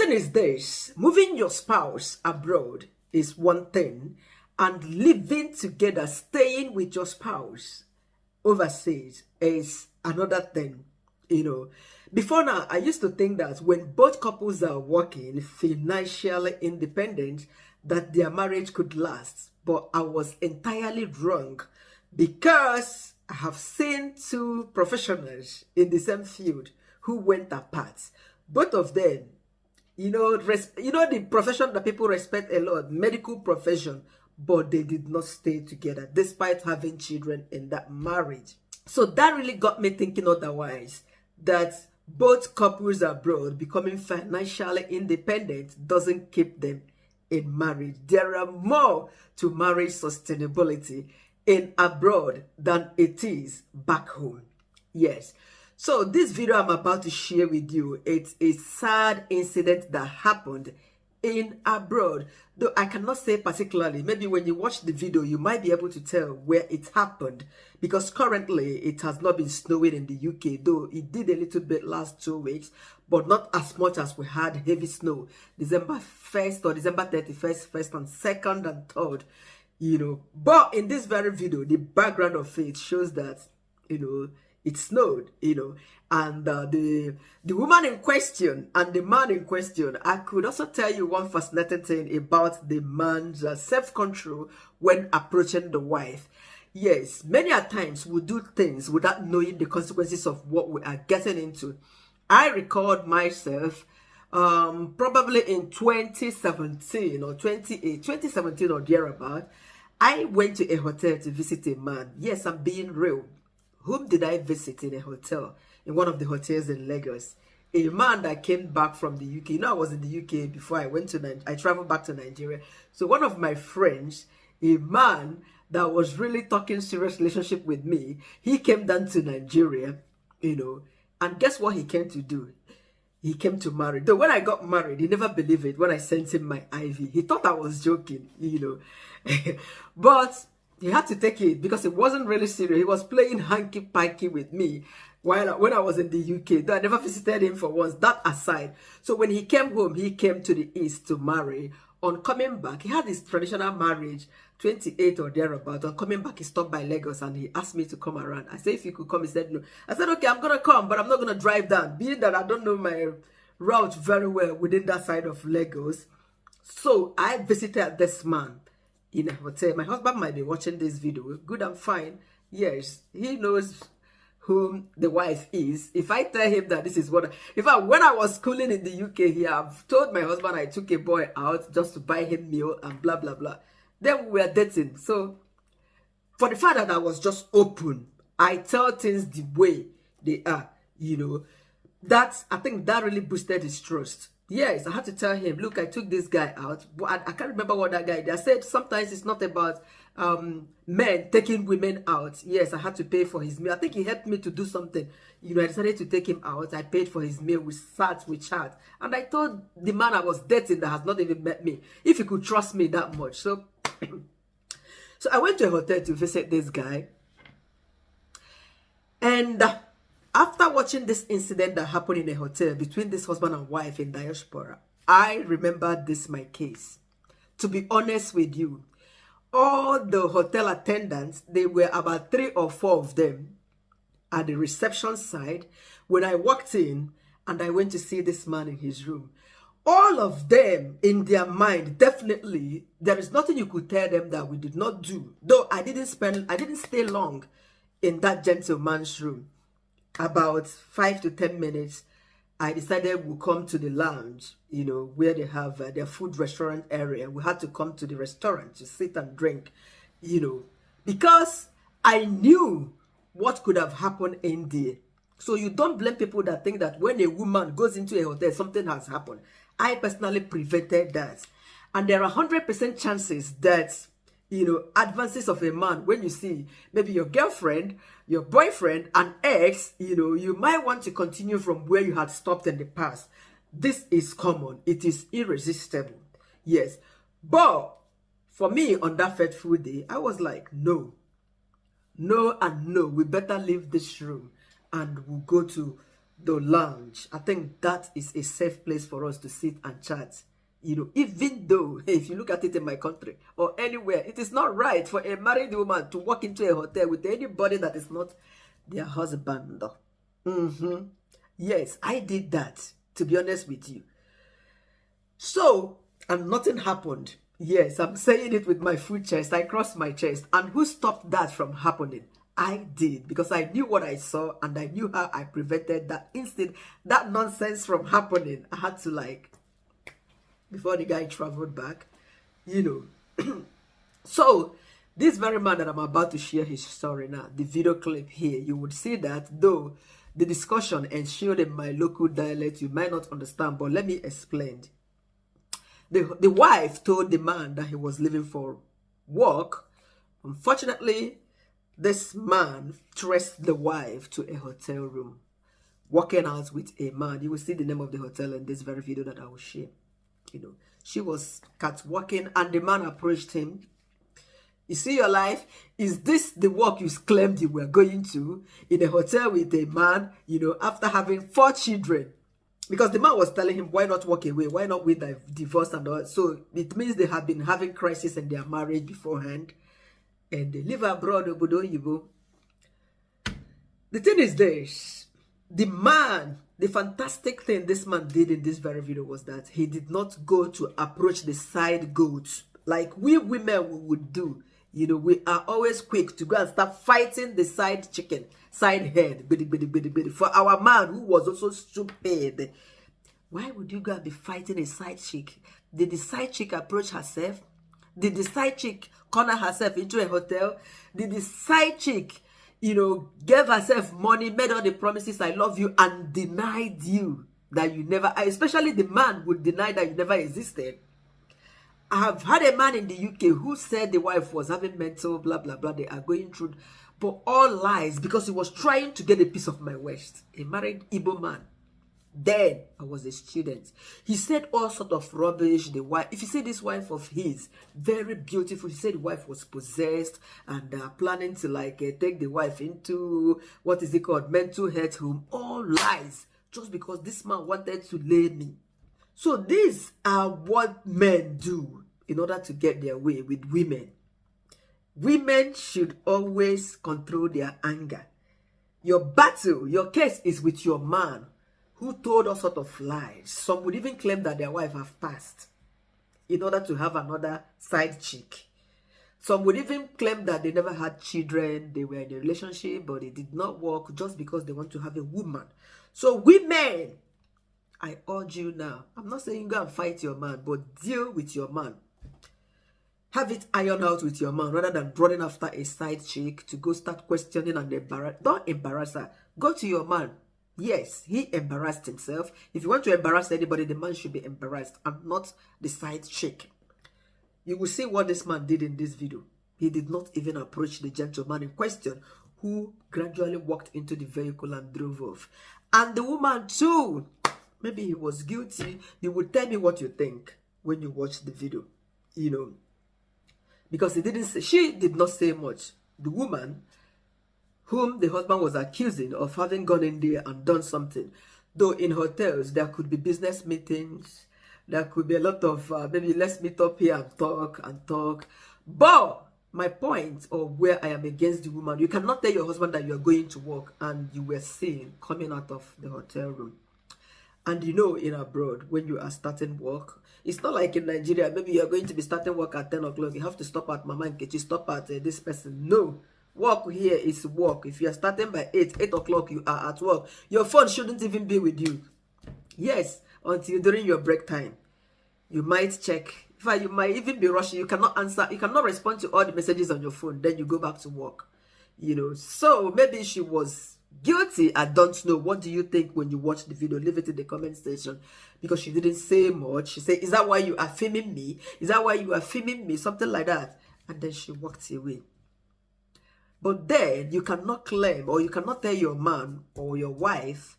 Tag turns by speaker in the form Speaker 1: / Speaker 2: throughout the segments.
Speaker 1: thing is this: moving your spouse abroad is one thing, and living together, staying with your spouse overseas is another thing. Before now, I used to think that when both couples are working, financially independent, that their marriage could last. But I was entirely wrong, because I have seen two professionals in the same field who went apart. Both of them, the profession that people respect a lot, medical profession, but they did not stay together despite having children in that marriage. So that really got me thinking otherwise, that both couples abroad becoming financially independent doesn't keep them in marriage. There are more to marriage sustainability in abroad than it is back home. Yes. So this video I'm about to share with you, it's a sad incident that happened in abroad. Though I cannot say particularly, maybe when you watch the video, you might be able to tell where it happened, because currently it has not been snowing in the UK, though it did a little bit last 2 weeks, but not as much as we had heavy snow December 1st or December 31st, 1st and 2nd and 3rd, But in this very video, the background of it shows that, it snowed, and the woman in question and the man in question. I could also tell you one fascinating thing about the man's self-control when approaching the wife. Yes, many a times we do things without knowing the consequences of what we are getting into. I record myself probably in 2017 or 2017 or thereabout. I went to a hotel to visit a man. Yes, I'm being real. Whom did I visit in a hotel? In one of the hotels in Lagos. A man that came back from the UK. I was in the UK before I went to I traveled back to Nigeria. So one of my friends, a man that was really talking serious relationship with me, he came down to Nigeria, and guess what he came to do? He came to marry. Though when I got married, he never believed it when I sent him my IV. He thought I was joking, But he had to take it because it wasn't really serious. He was playing hanky-panky with me when I was in the UK. Though I never visited him for once, that aside. So when he came home, he came to the East to marry. On coming back, he had his traditional marriage, 28 or thereabout. On coming back, he stopped by Lagos and he asked me to come around. I said, if you could come, he said no. I said, okay, I'm going to come, but I'm not going to drive down, being that I don't know my route very well within that side of Lagos. So I visited this man in a hotel. My husband might be watching this video. Good and fine. Yes, he knows whom the wife is. If I tell him that this is what... In fact, when I was schooling in the UK here, I've told my husband I took a boy out just to buy him meal and blah, blah, blah. Then we were dating. So, for the fact that I was just open, I tell things the way they are, I think that really boosted his trust. Yes, I had to tell him, look, I took this guy out, but I can't remember what that guy did. I said sometimes it's not about men taking women out. Yes, I had to pay for his meal. I think he helped me to do something. I decided to take him out. I paid for his meal. We sat, we chat. And I told the man I was dating that has not even met me, if he could trust me that much. So, so I went to a hotel to visit this guy. And after watching this incident that happened in a hotel between this husband and wife in diaspora, I remembered this my case. To be honest with you, all the hotel attendants, they were about 3 or 4 of them at the reception side when I walked in and I went to see this man in his room. All of them in their mind, definitely, there is nothing you could tell them that we did not do. Though I didn't stay long in that gentleman's room. About 5 to 10 minutes, I decided we'll come to the lounge, where they have their food restaurant area. We had to come to the restaurant to sit and drink, because I knew what could have happened in there. So you don't blame people that think that when a woman goes into a hotel, something has happened. I personally prevented that. And there are 100% chances that, advances of a man, when you see maybe your girlfriend, your boyfriend, an ex, you might want to continue from where you had stopped in the past. This is common. It is irresistible. Yes. But for me, on that fateful day, I was like, no and no. We better leave this room and we'll go to the lounge. I think that is a safe place for us to sit and chat. You know, even though, if you look at it in my country or anywhere, it is not right for a married woman to walk into a hotel with anybody that is not their husband. Yes, I did that, to be honest with you. So, and nothing happened. Yes, I'm saying it with my full chest. I crossed my chest. And who stopped that from happening? I did, because I knew what I saw and I knew how I prevented that instant, that nonsense from happening. I had to, like, before the guy traveled back, you know. So, this very man that I'm about to share his story now, the video clip here, you would see that though the discussion ensued in my local dialect, you might not understand, but let me explain. The wife told the man that he was leaving for work. Unfortunately, this man traced the wife to a hotel room, walking out with a man. You will see the name of the hotel in this very video that I will share. You know, she was catwalking and the man approached him. You see your life? Is this the work you claimed you were going to in a hotel with a man, you know, after having 4 children? Because the man was telling him, why not walk away? Why not with the divorce and all? So it means they have been having crisis in their marriage beforehand. And they live abroad. The thing is this. The man, the fantastic thing this man did in this very video was that he did not go to approach the side goats like we women would do. You know, we are always quick to go and start fighting the side chicken, side head, for our man who was also stupid. Why would you go and be fighting a side chick? Did the side chick approach herself? Did the side chick corner herself into a hotel? Did the side chick, you know, gave herself money, made all the promises, I love you, and denied you that you never, especially the man would deny that you never existed. I have had a man in the UK who said the wife was having mental blah blah blah, they are going through, but all lies, because he was trying to get a piece of my waist. A married Igbo man. Then I was a student. He said all sort of rubbish. The wife, if you see this wife of his, very beautiful. He said the wife was possessed and planning to like take the wife into what is it called, mental health home. All lies, just because this man wanted to lay me. So these are what men do in order to get their way with women. Women should always control their anger. Your battle, your case is with your man who told all sort of lies. Some would even claim that their wife have passed in order to have another side chick. Some would even claim that they never had children, they were in a relationship, but it did not work just because they want to have a woman. So women, I urge you now, I'm not saying go and fight your man, but deal with your man. Have it ironed out with your man rather than running after a side chick to go start questioning and embarrass. Don't embarrass her. Go to your man. Yes, he embarrassed himself. If you want to embarrass anybody, the man should be embarrassed and not the side chick. You will see what this man did in this video. He did not even approach the gentleman in question, who gradually walked into the vehicle and drove off. And the woman too, maybe he was guilty. You will tell me what you think when you watch the video, you know. Because he didn't say, she did not say much. The woman, whom the husband was accusing of having gone in there and done something. Though in hotels, there could be business meetings. There could be a lot of, maybe let's meet up here and talk. But my point, or where I am against the woman, you cannot tell your husband that you are going to work and you were seen coming out of the hotel room. And you know, in abroad, when you are starting work, it's not like in Nigeria, maybe you're going to be starting work at 10 o'clock. You have to stop at Mama Nkechi, stop at this person. No. Work here is work. If you are starting by 8 o'clock, you are at work. Your phone shouldn't even be with you. Yes, until during your break time. You might check. In fact, you might even be rushing. You cannot answer. You cannot respond to all the messages on your phone. Then you go back to work. You know, so maybe she was guilty. I don't know. What do you think when you watch the video? Leave it in the comment section. Because she didn't say much. She said, is that why you are filming me? Is that why you are filming me? Something like that. And then she walked away. But then you cannot claim, or you cannot tell your man or your wife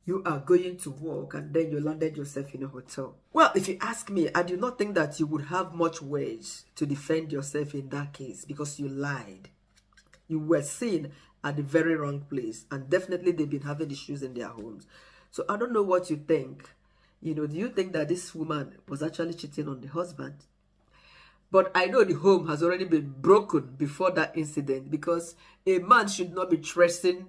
Speaker 1: you are going to work and then you landed yourself in a hotel. Well, if you ask me, I do not think that you would have much ways to defend yourself in that case, because you lied. You were seen at the very wrong place. And definitely they've been having issues in their homes. So I don't know what you think. You know, do you think that this woman was actually cheating on the husband? But I know the home has already been broken before that incident, because a man should not be trusting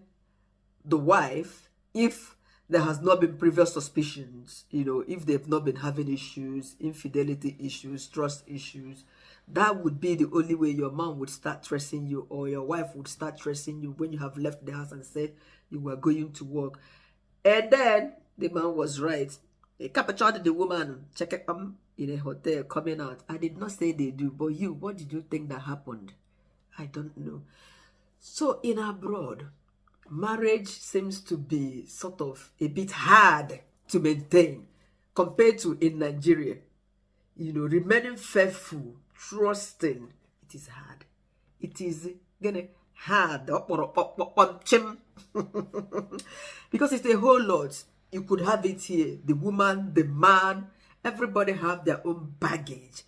Speaker 1: the wife if there has not been previous suspicions, you know, if they've not been having issues, infidelity issues, trust issues. That would be the only way your man would start trusting you, or your wife would start trusting you, when you have left the house and said you were going to work. And then the man was right. He captured the woman, check it in a hotel, coming out. I did not say they do, but you, what did you think that happened? I don't know. So in abroad, marriage seems to be sort of a bit hard to maintain compared to in Nigeria. You know, remaining faithful, trusting, it is hard. It is gonna hard. Because it's a whole lot. You could have it here. The woman, the man, everybody have their own baggage.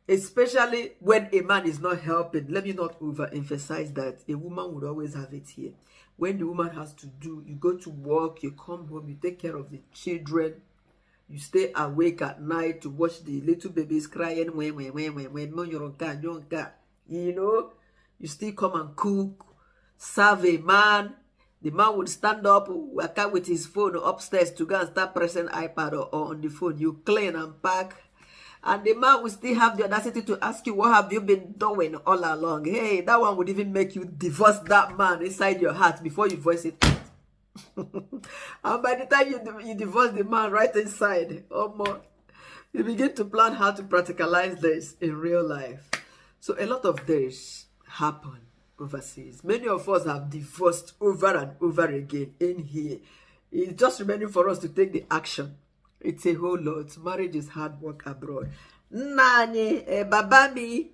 Speaker 1: Especially when a man is not helping. Let me not overemphasize that. A woman would always have it here. When the woman has to do, you go to work, you come home, you take care of the children, you stay awake at night to watch the little babies crying, you know, you still come and cook, serve a man. The man would stand up, work out with his phone upstairs to go and start pressing iPad or on the phone. You clean and pack. And the man will still have the audacity to ask you, what have you been doing all along? Hey, that one would even make you divorce that man inside your heart before you voice it out. And by the time you divorce the man right inside, or more, you begin to plan how to practicalize this in real life. So a lot of this happen overseas. Many of us have divorced over and over again in here. It's just remaining for us to take the action. It's a whole lot. Marriage is hard work abroad. Nani, babami,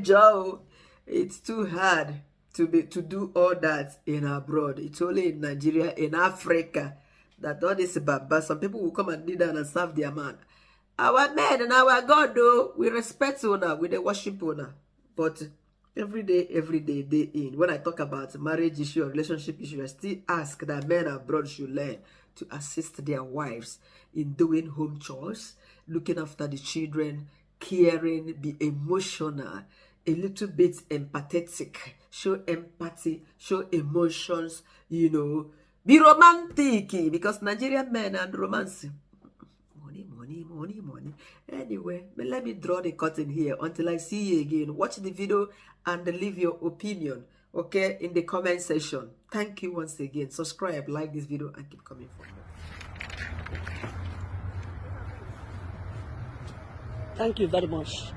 Speaker 1: Joe. It's too hard to do all that in abroad. It's only in Nigeria, in Africa, that all this baba. Some people will come and kneel down and serve their man. Our men and our God, though, we respect owner, we worship owner. But every day, day in, when I talk about marriage issue or relationship issue, I still ask that men abroad should learn to assist their wives in doing home chores, looking after the children, caring, be emotional, a little bit empathetic, show empathy, show emotions, you know, be romantic, because Nigerian men and romance. Money. Anyway, let me draw the curtain here until I see you again. Watch the video and leave your opinion, okay, in the comment section. Thank you once again. Subscribe, like this video, and keep coming for more.
Speaker 2: Thank you very much.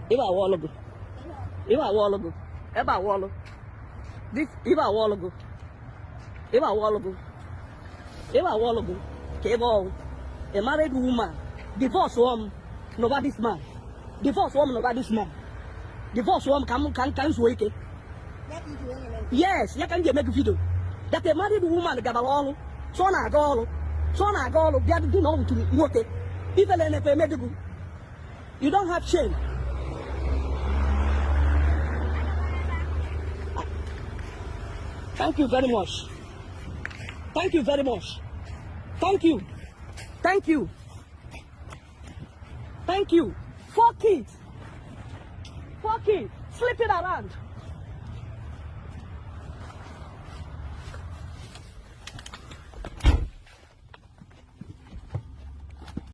Speaker 2: A married woman, divorce woman, nobody's man. Divorce woman, nobody's man. Divorce woman can sway. Yes, you can make a video. That a married woman got all, so I go, they are doing all to me. Even if I medical, you don't have shame. Thank you very much. Thank you very much. Thank you. Thank you. Thank you. 4 kids. 4 kids. Sleeping around.